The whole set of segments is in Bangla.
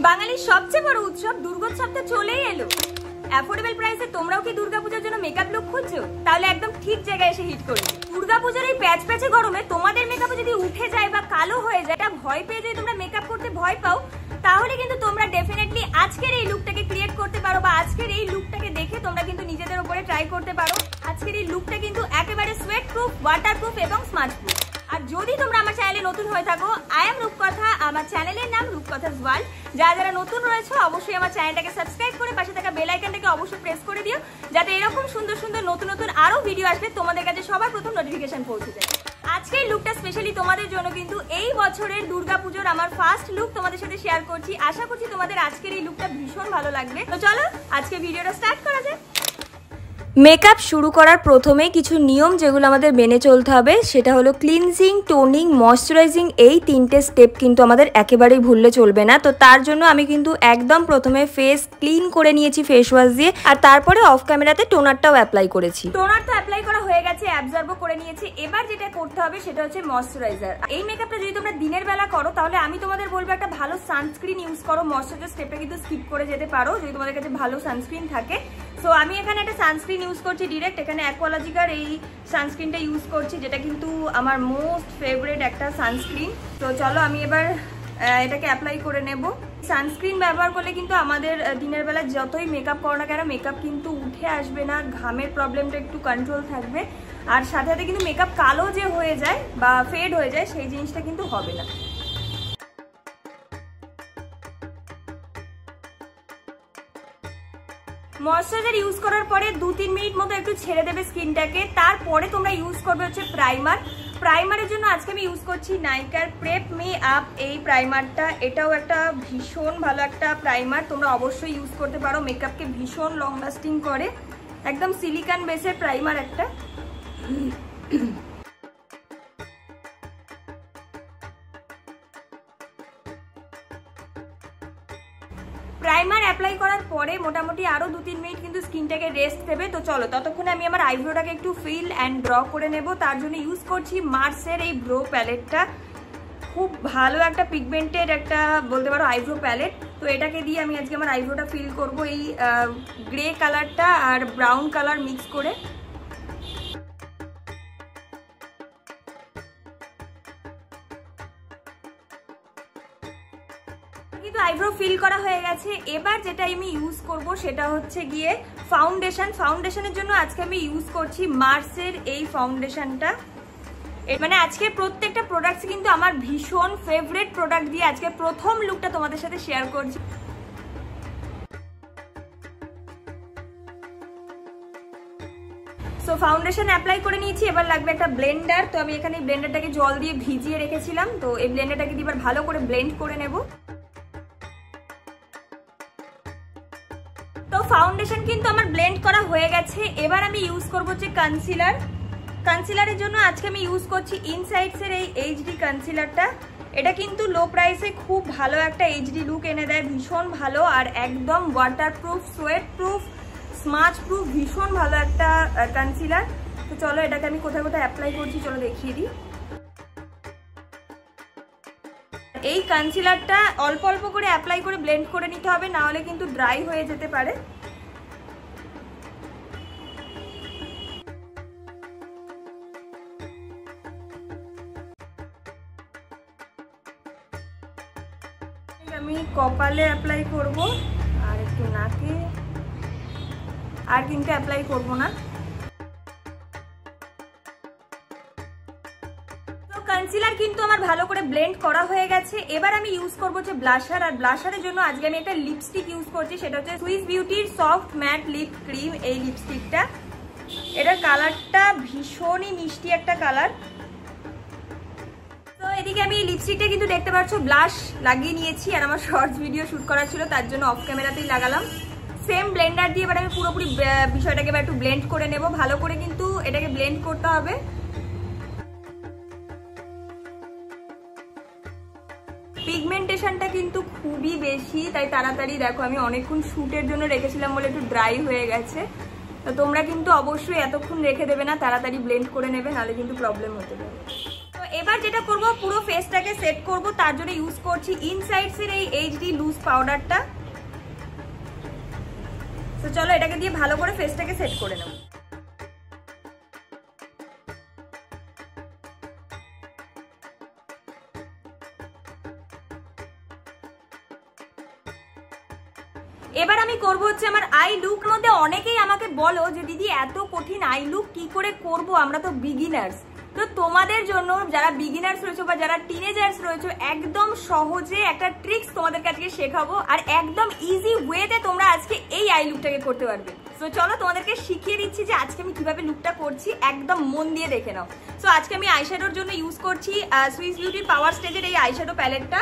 বাঙালির সবচেয়ে বড় উৎসব দুর্গোৎসবটা চলেই এলো। অ্যাফোর্ডেবল প্রাইসে তোমরাও কি দুর্গাপূজার জন্য মেকআপ লুক খুঁজছো? তাহলে একদম ঠিক জায়গায় এসে হিট করবে। দুর্গাপূজার এই প্যাচ প্যাচে গরমে তোমাদের মেকআপে যদি উঠে যায় বা কালো হয়ে যায়, এটা ভয় পেয়ে যদি তোমরা মেকআপ করতে ভয় পাও, তাহলে কিন্তু তোমরা ডেফিনেটলি আজকের এই লুকটাকে ক্রিয়েট করতে পারো বা আজকের এই লুকটাকে দেখে তোমরা কিন্তু নিজেদের উপরে ট্রাই করতে পারো। আজকের এই লুকটা কিন্তু একেবারে সোয়েট প্রুফ, ওয়াটার প্রুফ এবং স্মার্ট প্রুফ। আর যদি তোমরা আমার চ্যানেলে নতুন হয়ে থাকো, আই এম রূপকথা, আমার চ্যানেলের নাম রূপকথাস ওয়ার্ল্ড। যারা নতুন রয়েছে অবশ্যই আমার চ্যানেলটাকে সাবস্ক্রাইব করে পাশে থাকা বেল আইকনটাকে অবশ্যই প্রেস করে দিও, যাতে এরকম সুন্দর সুন্দর নতুন নতুন আরো ভিডিও আসলে তোমাদের কাছে সবার প্রথম নোটিফিকেশন পৌঁছে যায়। আজকের লুকটা স্পেশালি তোমাদের জন্য, কিন্তু এই বছরের দুর্গাপুজোর আমার ফার্স্ট লুক তোমাদের সাথে শেয়ার করছি। আশা করছি তোমাদের আজকের এই লুকটা ভীষণ ভালো লাগবে। তো চলো আজকে ভিডিওটা স্টার্ট করা যাক। মেকআপ শুরু করার প্রথমে কিছু নিয়ম যেগুলো আমাদের মেনে চলতে হবে, সেটা হলো ক্লিনজিং, টোনিং, ময়শ্চারাইজিং। এই তিনটে স্টেপ কিন্তু আমাদের একেবারেই ভুললে চলবে না। তো তার জন্য আমি কিন্তু একদম প্রথমে ফেস ক্লিন করে নিয়েছি ফেস ওয়াশ দিয়ে, আর তারপরে অফ ক্যামেরাতে টোনারটাও অ্যাপ্লাই করেছি। টোনার তো অ্যাপ্লাই করা হয়ে গেছে, অ্যাবজর্বও করে নিয়েছি। এবার যেটা করতে হবে সেটা হচ্ছে ময়শ্চারাইজার। এই মেকআপটা যদি তোমরা দিনের বেলা করো, তাহলে আমি তোমাদের বলবো একটা ভালো সানস্ক্রিন ইউজ করো। ময়শ্চারাইজার স্টেপটা কিন্তু স্কিপ করে যেতে পারো যদি তোমাদের কাছে ভালো সানস্ক্রিন থাকে। সো আমি এখানে একটা সানস্ক্রিন ইউজ করছি ডিরেক্ট। এখানে অ্যাকোয়ালজিকার এই সানস্ক্রিনটা ইউজ করছি, যেটা কিন্তু আমার মোস্ট ফেভারিট একটা সানস্ক্রিন। তো চলো আমি এবার এটাকে অ্যাপ্লাই করে নেব। সানস্ক্রিন ব্যবহার করলে কিন্তু আমাদের দিনের বেলা যতই মেকআপ করো না কেন, মেকআপ কিন্তু উঠে আসবে না, ঘামের প্রবলেমটা একটু কন্ট্রোল থাকবে, আর সাথে সাথে কিন্তু মেকআপ কালো যে হয়ে যায় বা ফেড হয়ে যায় সেই জিনিসটা কিন্তু হবে না। ময়শ্চারাইজার ইউজ করার পরে 2-3 মিনিট মতো একটু ছেড়ে দেবে স্কিনটাকে। তারপরে তোমরা ইউজ করবে হচ্ছে প্রাইমার। প্রাইমারের জন্য আজকে আমি ইউজ করছি নাইকার প্রেপ মি আপ এই প্রাইমারটা। এটাও একটা ভীষণ ভালো একটা প্রাইমার, তোমরা অবশ্যই ইউজ করতে পারো। মেকআপকে ভীষণ লং লাস্টিং করে, একদম সিলিকন বেসের প্রাইমার একটা। প্রাইমার অ্যাপ্লাই করার পরে মোটামুটি আরো 2-3 মিনিট কিন্তু স্কিনটাকে রেস্ট দেবে। তো চলো ততক্ষণে আমি আমার আইব্রোটাকে একটু ফিল অ্যান্ড ড্র করে নেব। তার জন্য ইউজ করছি মার্সের এই ব্রো প্যালেটটা। খুব ভালো একটা পিগমেন্টেড একটা বলতে পারো আইব্রো প্যালেট। তো এটাকে দিয়ে আমি আজকে আমার আইব্রোটা ফিল করব, এই গ্রে কালারটা আর ব্রাউন কালার মিক্স করে। কিন্তু আইব্রো ফিল করা হয়ে গেছে। এবার যেটা আমি ইউজ করব সেটা হচ্ছে গিয়ে ফাউন্ডেশন। ফাউন্ডেশনের জন্য আজকে আমি ইউজ করছি মার্সের এই ফাউন্ডেশনটা। মানে আজকে প্রত্যেকটা প্রোডাক্টস কিন্তু আমার ভীষণ ফেভারিট প্রোডাক্ট দিয়ে আজকে প্রথম লুকটা তোমাদের সাথে শেয়ার করছি। সো ফাউন্ডেশন অ্যাপ্লাই করে নিয়েছি, এবার লাগবে একটা ব্লেন্ডার। তো আমি এখানে ব্লেন্ডারটাকে জল দিয়ে ভিজিয়ে রেখেছিলাম, তো এই ব্লেন্ডারটাকে দিয়ে এবার ভালো করে ব্লেন্ড করে নেব। তো ফাউন্ডেশন কিন্তু আমার ব্লেন্ড করা হয়ে গেছে। এবার আমি ইউজ করব হচ্ছে কনসিলার। কনসিলারের জন্য আজকে আমি ইউজ করছি ইনসাইডসের এই এইচডি কনসিলারটা। এটা কিন্তু লো প্রাইসে খুব ভালো একটা এইচডি লুক এনে দেয়, ভীষণ ভালো, আর একদম waterproof, sweat proof, smudge proof, ভীষণ ভালো একটা কনসিলার। তো চলো এটাকে আমি কোথায় কোথায় অ্যাপ্লাই করছি চলো দেখিয়ে দিই। এই কনসিলারটা অল্প অল্প করে অ্যাপ্লাই করে ব্লেন্ড করে নিতে হবে, না হলে কিন্তু ড্রাই হয়ে যেতে পারে। আমি কপালে অ্যাপ্লাই করব, আর একটু নাকে, আর কিন্তু অ্যাপ্লাই করব না। কনসিলার কিন্তু আমার ভালো করে ব্লেন্ড করা হয়ে গেছে। এবার আমি ইউজ করবো হচ্ছে ব্লাশার। আর ব্লাশারের জন্য আজকে আমি একটা লিপস্টিক ইউজ করছি, সেটা হচ্ছে সুইস বিউটির সফট ম্যাট লিপ ক্রিম এই লিপস্টিকটা। এটার কালারটা ভীষণই মিষ্টি একটা কালার। তো এদিকে আমি এই লিপস্টিকটা কিন্তু দেখতে পাচ্ছ ব্লাশ লাগিয়ে নিয়েছি, আর আমার শর্টস ভিডিও শুট করা ছিল তার জন্য অফ ক্যামেরাতেই লাগালাম। সেম ব্লেন্ডার দিয়ে এবার আমি পুরোপুরি বিষয়টাকে এবার একটু ব্লেন্ড করে নেব। ভালো করে কিন্তু এটাকে ব্লেন্ড করতে হবে। পিগমেন্টেশনটা কিন্তু খুবই বেশি, তাই তাড়াতাড়ি দেখো আমি অনেকক্ষণ শুটের জন্য রেখেছিলাম বলে একটু ড্রাই হয়ে গেছে। তো তোমরা কিন্তু অবশ্যই এতক্ষণ রেখে দেবে না, তাড়াতাড়ি ব্লেন্ড করে নেবে, নাহলে কিন্তু প্রবলেম হতে পারে। তো এবার এবার যেটা করব, পুরো ফেসটাকে সেট করব, তার জন্য ইউজ করছি ইনসাইডস এর এই এইচডি লুজ পাউডারটা। তো চলো এটাকে দিয়ে ভালো করে ফেসটাকে সেট করে নেব। এবার আমি করব হচ্ছে আমার আই লুক। মধ্যে অনেকেই আমাকে বলো যে দিদি এত কঠিন আই লুক কি করে করব, আমরা তো বিগিনার্স। তো তোমাদের জন্য যারা বিগিনার্স রয়েছে বা যারা টিনেজার্স রয়েছে, একদম সহজে একটা ট্রিক্স তোমাদেরকে আজকে শেখাবো, আর একদম ইজি ওয়েতে তোমরা আজকে এই আই লুকটাকে করতে পারবে। সো চলো তোমাদেরকে শিখিয়ে দিচ্ছি যে আজকে আমি কিভাবে লুকটা করছি, একদম মন দিয়ে দেখে নাও। সো আজকে আমি আইশ্যাডোর জন্য ইউজ করছি সুইস বিউটির পাওয়ার স্টেজের এই আইশ্যাডো প্যালেটটা।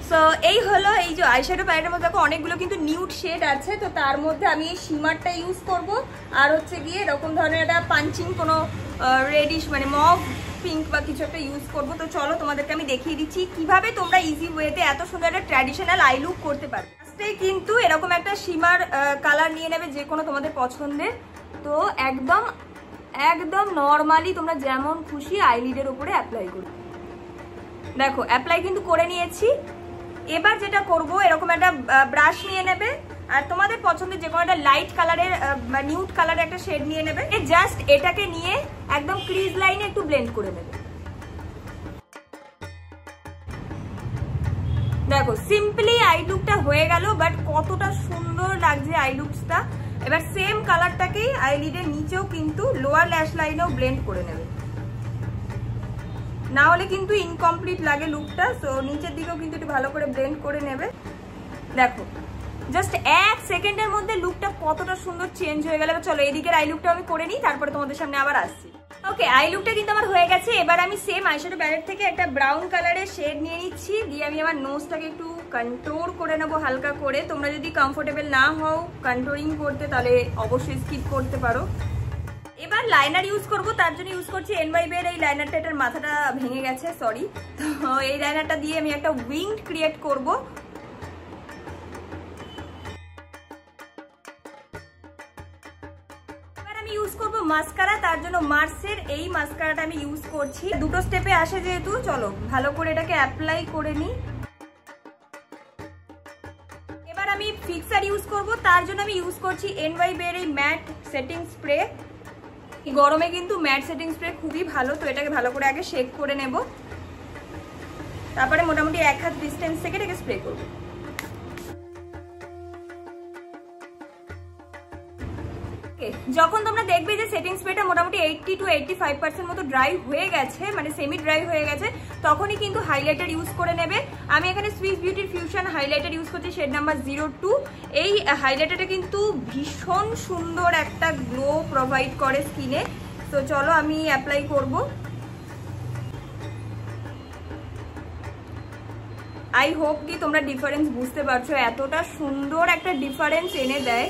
সো এই হলো এই যে আইশ্যাডো প্যালেটের মধ্যে দেখো অনেকগুলো কিন্তু নিউড শেড আছে। তো তার মধ্যে আমি এই শিমারটা ইউজ করব, আর হচ্ছে গিয়ে এরকম ধরনের একটা পাঞ্চিং কোনো রেডিশ মানে মভ পিঙ্ক বা কিছু একটা ইউজ করবো। তো চলো তোমাদেরকে আমি দেখিয়ে দিচ্ছি কিভাবে তোমরা ইজি ওয়েতে এত সুন্দর একটা ট্র্যাডিশনাল আই লুক করতে পারবে। ফার্স্টেই কিন্তু এরকম একটা শিমার কালার নিয়ে নেবে, যে কোনো তোমাদের পছন্দের। তো একদম একদম নর্মালি তোমরা যেমন খুশি আইলিডের উপরে অ্যাপ্লাই করবে। দেখো অ্যাপ্লাই কিন্তু করে নিয়েছি। এবার যেটা করব, এরকম একটা ব্রাশ নিয়ে নেবে, আর তোমাদের পছন্দের যে কোনো একটা লাইট কালারের নিউড কালারের একটা শেড নিয়ে নেবে। জাস্ট এটাকে নিয়ে একদম ক্রিজ লাইনে একটু ব্লেন্ড করে নেবে। দেখো সিম্পলি আই লুকটা হয়ে গেল, বাট কতটা সুন্দর লাগছে আই লুকসটা। এবার সেম কালারটাকেই আইলিডের নিচেও কিন্তু লোয়ার ল্যাশ লাইনেও ব্লেন্ড করে নেবে, না হলে কিন্তু ইনকমপ্লিট লাগে লুকটা। সো নিচের দিকেও কিন্তু একটু ভালো করে ব্লেন্ড করে নেবে। দেখো জাস্ট 1 সেকেন্ডের মধ্যে লুকটা কতটা সুন্দর চেঞ্জ হয়ে গেল। চলো এইদিকের আই লুকটা আমি করে নিই, তারপরে তোমাদের সামনে আবার আসছি। ওকে, আই লুকটা কিন্তু আমার হয়ে গেছে। এবার আমি সেম আইশ্যাডো প্যালেট থেকে একটা ব্রাউন কালারের শেড নিয়ে নিচ্ছি, দিয়ে আমি আমার নোজটাকে একটু কন্ট্রোল করে নেবো হালকা করে। তোমরা যদি কমফোর্টেবল না হও কন্ট্রোলিং করতে, তাহলে অবশ্যই স্কিপ করতে পারো। এবার লাইনার ইউজ করব, তার জন্য ইউজ করছি NYB এর এই লাইনারটা। এটার মাথাটা ভেঙে গেছে, সরি। তো এই লাইনারটা দিয়ে আমি একটা উইংড ক্রিয়েট করব। এবার আমি ইউজ করব মাস্কারা, তার জন্য মার্সের এই মাস্কারাটা আমি ইউজ করছি। দুটো স্টেপে আসে যেহেতু, চলো ভালো করে এটাকে অ্যাপ্লাই করে নিই। এবার আমি ফিক্সার ইউজ করব, তার জন্য আমি ইউজ করছি NYB এর এই ম্যাট সেটিং স্প্রে। গরমে কিন্তু ম্যাট সেটিং স্প্রে খুবই ভালো। তো এটাকে ভালো করে আগে শেক করে নেব, তারপরে মোটামুটি 1 হাত ডিস্টেন্স থেকে এটাকে স্প্রে করব। যখন তোমরা দেখবে যে সেটিং স্প্রেটা মোটামুটি 80 to 85% মতো ড্রাই হয়ে গেছে, মানে সেমি ড্রাই হয়ে গেছে, তখনই কিন্তু হাইলাইটার ইউজ করে নেবে। আমি এখানে সুইস বিউটির ফিউশন হাইলাইটার ইউজ করছি, শেড নাম্বার 02। এই হাইলাইটারটা কিন্তু ভীষণ সুন্দর একটা গ্লো প্রোভাইড করে স্কিনে। তো চলো আমি অ্যাপ্লাই করব। আই হোপ কি তোমরা ডিফারেন্স বুঝতে পারছো, এতটা সুন্দর একটা ডিফারেন্স এনে দেয়।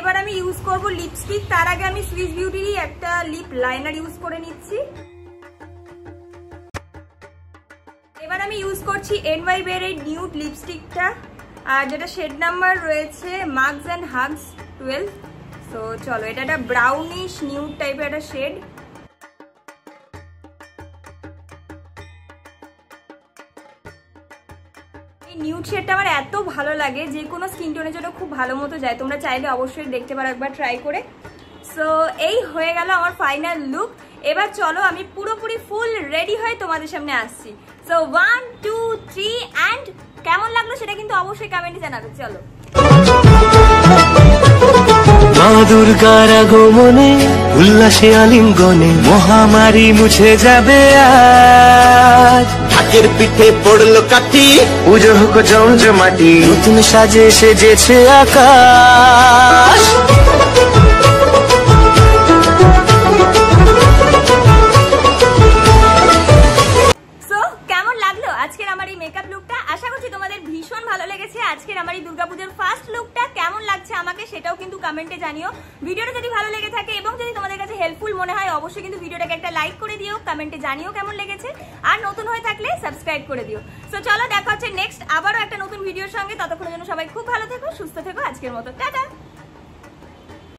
এবার আমি ইউজ করব লিপস্টিক। তার আগে আমি সুইস বিউটিরই একটা লিপ লাইনার ইউজ করে নিচ্ছি। এবার আমি ইউজ করছি NYB এর এই নিউড লিপস্টিকটা, আর যেটা শেড নাম্বার রয়েছে মার্কস অ্যান্ড হাগস 12। সো চলো, এটা একটা ব্রাউনিশ নিউড টাইপের একটা শেড। নিউড শেডটা আমার এত ভালো লাগে, যে কোনো স্কিন টোনের জন্য খুব ভালো মতো যায়। তোমরা চাইলে অবশ্যই দেখতে পারো একবার ট্রাই করে। সো এই হয়ে গেল আমার ফাইনাল লুক। এবার চলো আমি পুরোপুরি ফুল রেডি হয়ে তোমাদের সামনে আসছি। সো 1 2 3 অ্যান্ড কেমন লাগলো সেটা কিন্তু অবশ্যই কমেন্টে জানাবে। চলো। মা দুর্গার আগমনে উল্লাসে আলিঙ্গনে মহামারী মুছে যাবে আজ। ঢাকের পিঠে পড়লো কাঠি, পুজো হোক জমজমাটি, নতুন সাজে সেজেছে আকাশ। আজকের আমার এই মেকআপ লুকটা আশা করছি তোমাদের ভীষণ ভালো লেগেছে। আজকের আমার এই দুর্গাপূজার ফার্স্ট লুকটা কেমন লাগছে আমাকে সেটাও কিন্তু কমেন্টে জানিও। ভিডিওটা ভিডিওটা যদি ভালো লেগে থাকে এবং যদি তোমাদের কাছে হেল্পফুল মনে হয় অবশ্যই কিন্তু ভিডিওটাকে একটা লাইক করে দিও, কমেন্টে জানিও কেমন লেগেছে, আর নতুন হয়ে থাকলে সাবস্ক্রাইব করে দিও। সো চলো দেখা হচ্ছে নেক্সট আবারও একটা নতুন ভিডিওর সঙ্গে। ততক্ষণের জন্য সবাই খুব ভালো থেকো, সুস্থ থেকো। আজকের মতো টাটা।